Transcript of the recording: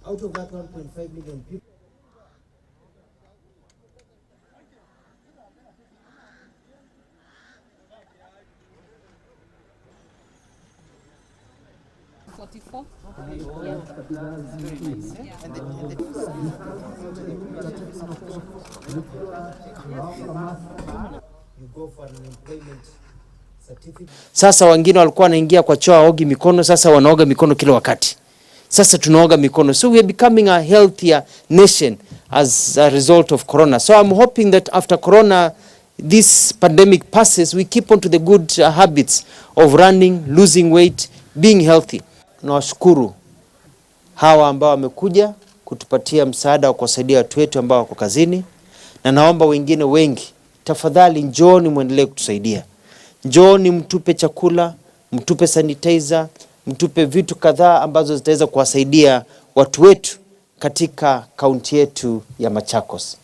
Out of that 1.5 million people, Sasa wengine walikuwa wanaingia kwa choo waogi mikono, sasa wanaoga mikono kila wakati. Sasa tunaoga mikono. So we are becoming a healthier nation as a result of corona. So I'm hoping that after corona, this pandemic passes, we keep on to the good habits of running, losing weight, being healthy. Nawashukuru hawa ambao wamekuja kutupatia msaada wa kusaidia watu wetu ambao wako kazini, na naomba wengine wengi, tafadhali njooni muendelee kutusaidia. Njooni mtupe chakula, mtupe sanitizer, mtupe vitu kadhaa ambazo zitaweza kuwasaidia watu wetu katika kaunti yetu ya Machakos.